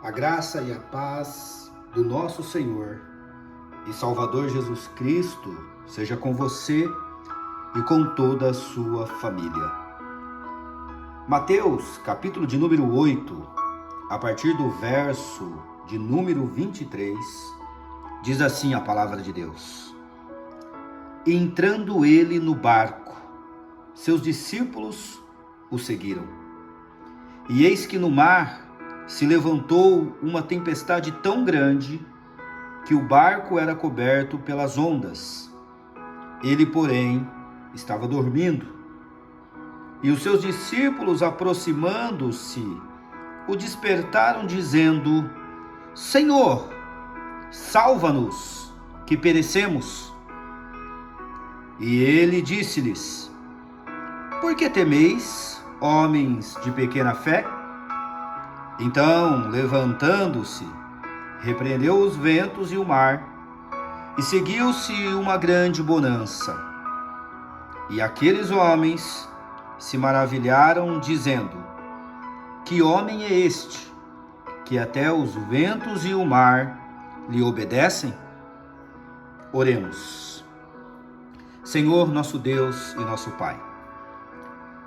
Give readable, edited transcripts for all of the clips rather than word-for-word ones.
A graça e a paz do nosso Senhor e Salvador Jesus Cristo seja com você e com toda a sua família. Mateus, capítulo de número 8, a partir do verso de número 23, diz assim a palavra de Deus: Entrando ele no barco, seus discípulos o seguiram. E eis que no mar se levantou uma tempestade tão grande que o barco era coberto pelas ondas. Ele, porém, estava dormindo. E os seus discípulos, aproximando-se, o despertaram, dizendo: Senhor, salva-nos, que perecemos. E ele disse-lhes: Por que temeis, homens de pequena fé? Então, levantando-se, repreendeu os ventos e o mar, e seguiu-se uma grande bonança. E aqueles homens se maravilharam, dizendo: Que homem é este, que até os ventos e o mar lhe obedecem? Oremos. Senhor, nosso Deus e nosso Pai,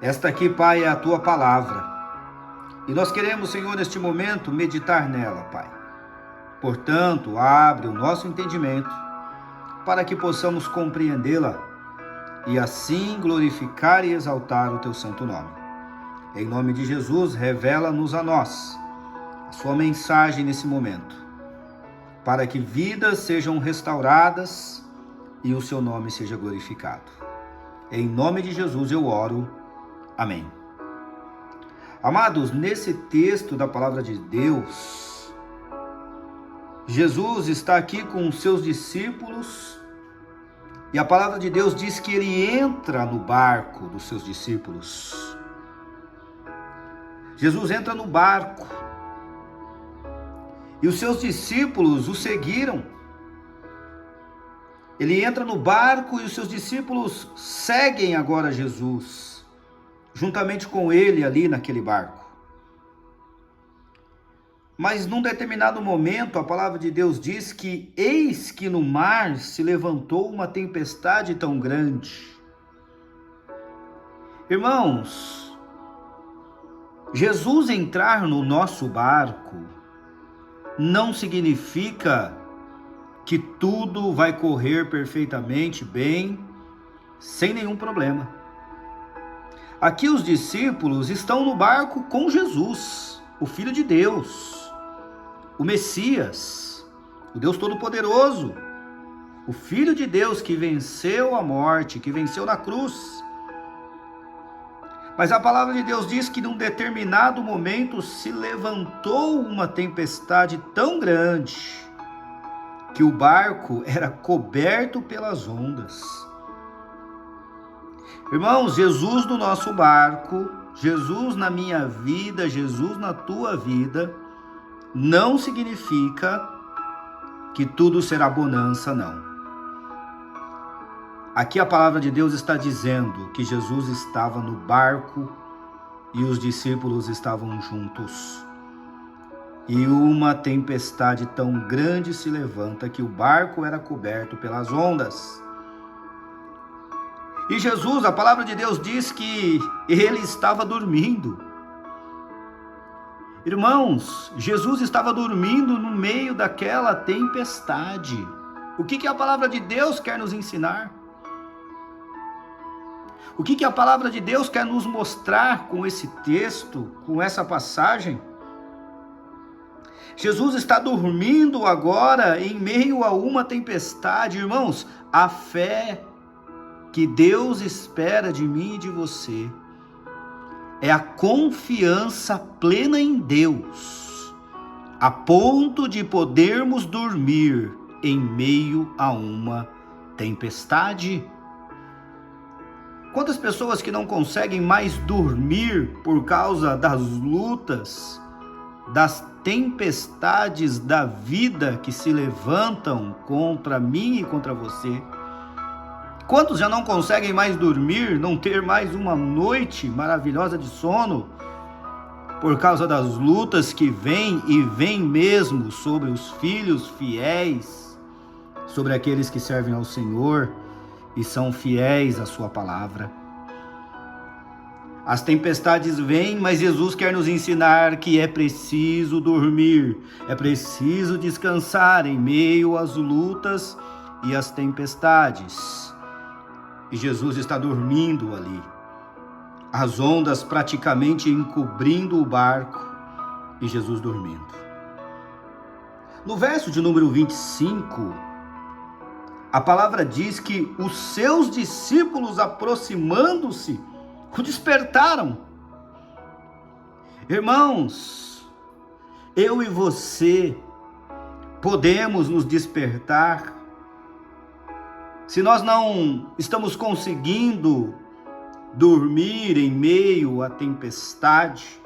esta aqui, Pai, é a Tua palavra. E nós queremos, Senhor, neste momento, meditar nela, Pai. Portanto, abre o nosso entendimento para que possamos compreendê-la e assim glorificar e exaltar o Teu santo nome. Em nome de Jesus, revela-nos a nós a Sua mensagem nesse momento, para que vidas sejam restauradas e o Seu nome seja glorificado. Em nome de Jesus eu oro. Amém. Amados, nesse texto da palavra de Deus, Jesus está aqui com os seus discípulos e a palavra de Deus diz que ele entra no barco dos seus discípulos. Jesus entra no barco e os seus discípulos o seguiram. Ele entra no barco e os seus discípulos seguem agora Jesus, juntamente com ele ali naquele barco. Mas num determinado momento, a palavra de Deus diz que eis que no mar se levantou uma tempestade tão grande. Irmãos, Jesus entrar no nosso barco não significa que tudo vai correr perfeitamente bem, sem nenhum problema. Aqui os discípulos estão no barco com Jesus, o Filho de Deus, o Messias, o Deus Todo-Poderoso, o Filho de Deus que venceu a morte, que venceu na cruz. Mas a palavra de Deus diz que num determinado momento se levantou uma tempestade tão grande que o barco era coberto pelas ondas. Irmãos, Jesus no nosso barco, Jesus na minha vida, Jesus na tua vida, não significa que tudo será bonança, não. Aqui a palavra de Deus está dizendo que Jesus estava no barco e os discípulos estavam juntos. E uma tempestade tão grande se levanta que o barco era coberto pelas ondas. E Jesus, a palavra de Deus diz que ele estava dormindo. Irmãos, Jesus estava dormindo no meio daquela tempestade. O que a palavra de Deus quer nos ensinar? O que a palavra de Deus quer nos mostrar com esse texto, com essa passagem? Jesus está dormindo agora em meio a uma tempestade. Irmãos, a fé que Deus espera de mim e de você é a confiança plena em Deus, a ponto de podermos dormir em meio a uma tempestade. Quantas pessoas que não conseguem mais dormir por causa das lutas, das tempestades da vida que se levantam contra mim e contra você? Quantos já não conseguem mais dormir, não ter mais uma noite maravilhosa de sono, por causa das lutas que vêm e vêm mesmo sobre os filhos fiéis, sobre aqueles que servem ao Senhor e são fiéis à sua palavra. As tempestades vêm, mas Jesus quer nos ensinar que é preciso dormir, é preciso descansar em meio às lutas e às tempestades. E Jesus está dormindo ali, as ondas praticamente encobrindo o barco e Jesus dormindo. No verso de número 25, a palavra diz que os seus discípulos, aproximando-se, o despertaram. Irmãos, eu e você podemos nos despertar. Se nós não estamos conseguindo dormir em meio à tempestade,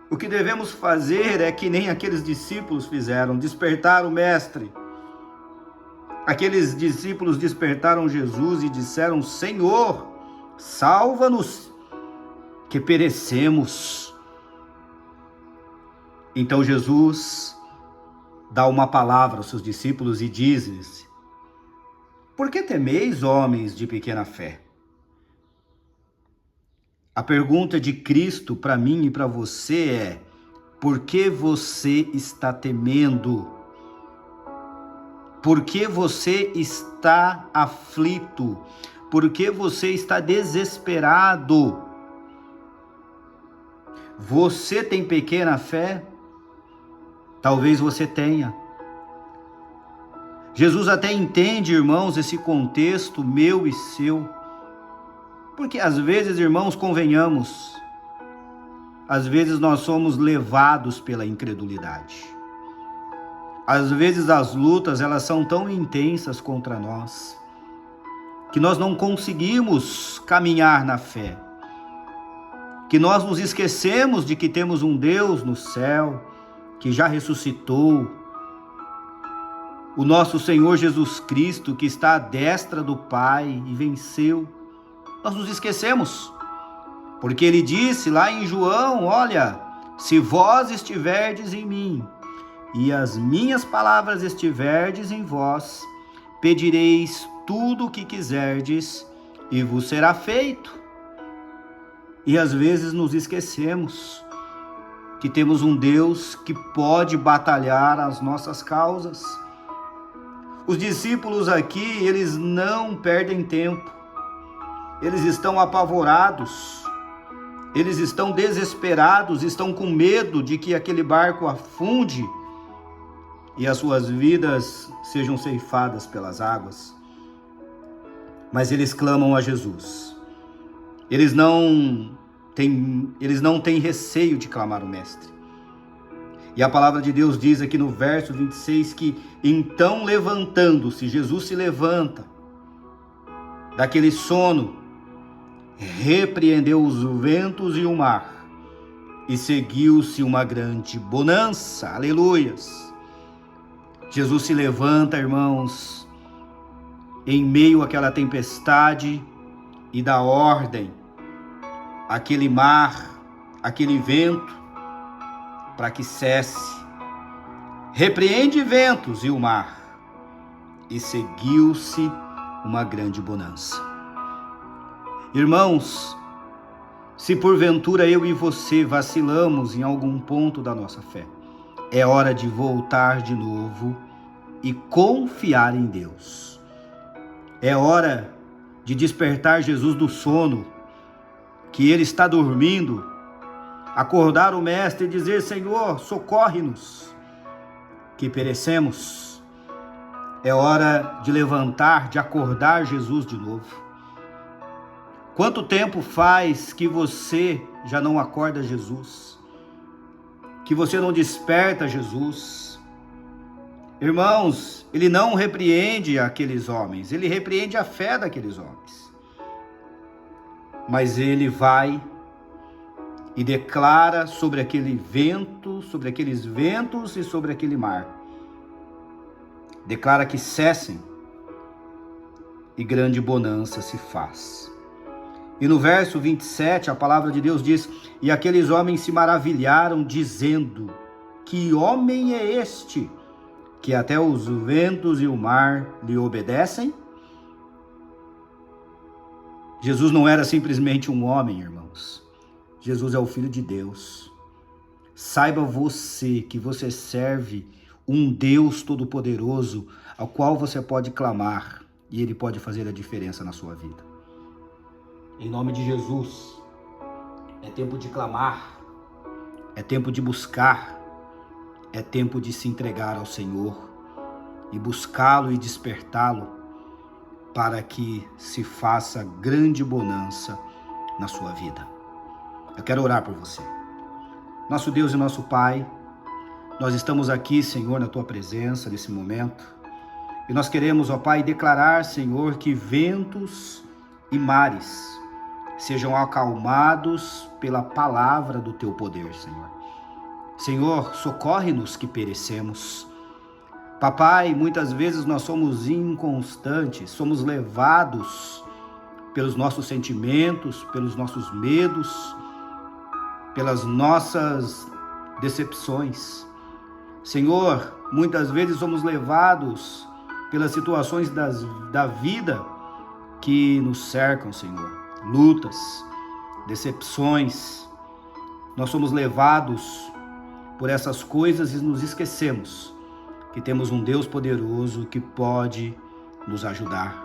o que devemos fazer é que nem aqueles discípulos fizeram, despertar o Mestre. Aqueles discípulos despertaram Jesus e disseram: Senhor, salva-nos, que perecemos. Então Jesus dá uma palavra aos seus discípulos e diz-lhes: por que temeis, homens de pequena fé? A pergunta de Cristo para mim e para você é: por que você está temendo? Por que você está aflito? Por que você está desesperado? Você tem pequena fé? Talvez você tenha. Jesus até entende, irmãos, esse contexto meu e seu. Porque às vezes, irmãos, convenhamos, às vezes nós somos levados pela incredulidade. Às vezes as lutas, elas são tão intensas contra nós, que nós não conseguimos caminhar na fé, que nós nos esquecemos de que temos um Deus no céu, que já ressuscitou, o nosso Senhor Jesus Cristo, que está à destra do Pai e venceu. Nós nos esquecemos, porque Ele disse lá em João: olha, se vós estiverdes em mim, e as minhas palavras estiverdes em vós, pedireis tudo o que quiserdes, e vos será feito. E às vezes nos esquecemos que temos um Deus que pode batalhar as nossas causas. Os discípulos aqui, eles não perdem tempo, eles estão apavorados, eles estão desesperados, estão com medo de que aquele barco afunde e as suas vidas sejam ceifadas pelas águas. Mas eles clamam a Jesus. Eles não têm receio de clamar o Mestre. E a palavra de Deus diz aqui no verso 26 que então, levantando-se, Jesus se levanta daquele sono, repreendeu os ventos e o mar, e seguiu-se uma grande bonança. Aleluias! Jesus se levanta, irmãos, em meio àquela tempestade e dá ordem àquele mar, àquele vento, para que cesse. Repreende ventos e o mar, e seguiu-se uma grande bonança. Irmãos, se porventura eu e você vacilamos em algum ponto da nossa fé, é hora de voltar de novo e confiar em Deus. É hora de despertar Jesus do sono, que Ele está dormindo, acordar o Mestre e dizer: Senhor, socorre-nos, que perecemos. É hora de levantar, de acordar Jesus de novo. Quanto tempo faz que você já não acorda Jesus? Que você não desperta Jesus? Irmãos, Ele não repreende aqueles homens, Ele repreende a fé daqueles homens. Mas Ele vai e declara sobre aquele vento, sobre aqueles ventos e sobre aquele mar. Declara que cessem e grande bonança se faz. E no verso 27, a palavra de Deus diz: e aqueles homens se maravilharam, dizendo: que homem é este, que até os ventos e o mar lhe obedecem? Jesus não era simplesmente um homem, irmãos. Jesus é o Filho de Deus. Saiba você que você serve um Deus Todo-Poderoso, ao qual você pode clamar, e Ele pode fazer a diferença na sua vida. Em nome de Jesus, é tempo de clamar, é tempo de buscar, é tempo de se entregar ao Senhor e buscá-lo e despertá-lo para que se faça grande bonança na sua vida. Eu quero orar por você. Nosso Deus e nosso Pai, nós estamos aqui, Senhor, na Tua presença nesse momento, e nós queremos, ó Pai, declarar, Senhor, que ventos e mares sejam acalmados pela palavra do Teu poder, Senhor. Senhor, socorre-nos que perecemos. Papai, muitas vezes nós somos inconstantes, somos levados pelos nossos sentimentos, pelos nossos medos, pelas nossas decepções. Senhor, muitas vezes somos levados pelas situações da vida que nos cercam, Senhor. Lutas, decepções. Nós somos levados por essas coisas e nos esquecemos que temos um Deus poderoso que pode nos ajudar.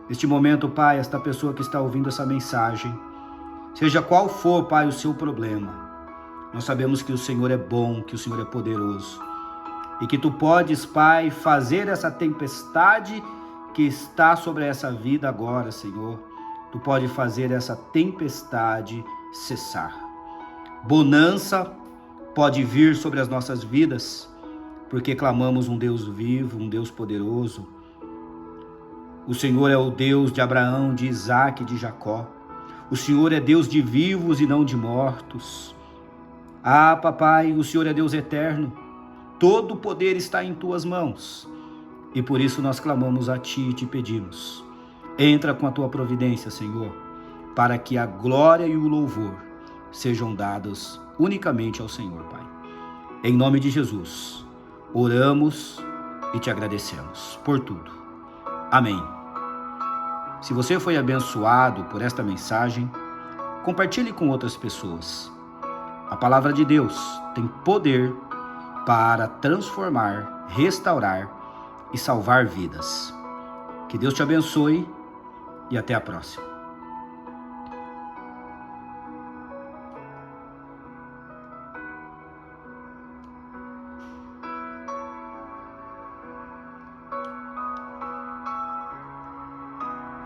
Neste momento, Pai, esta pessoa que está ouvindo essa mensagem, seja qual for, Pai, o seu problema, nós sabemos que o Senhor é bom, que o Senhor é poderoso e que Tu podes, Pai, fazer essa tempestade que está sobre essa vida agora, Senhor. Tu pode fazer essa tempestade cessar. Bonança pode vir sobre as nossas vidas, porque clamamos um Deus vivo, um Deus poderoso. O Senhor é o Deus de Abraão, de Isaac e de Jacó. O Senhor é Deus de vivos e não de mortos. Ah, papai, o Senhor é Deus eterno. Todo o poder está em Tuas mãos. E por isso nós clamamos a Ti e te pedimos. Entra com a Tua providência, Senhor, para que a glória e o louvor sejam dados unicamente ao Senhor, Pai. Em nome de Jesus, oramos e te agradecemos por tudo. Amém. Se você foi abençoado por esta mensagem, compartilhe com outras pessoas. A palavra de Deus tem poder para transformar, restaurar e salvar vidas. Que Deus te abençoe e até a próxima.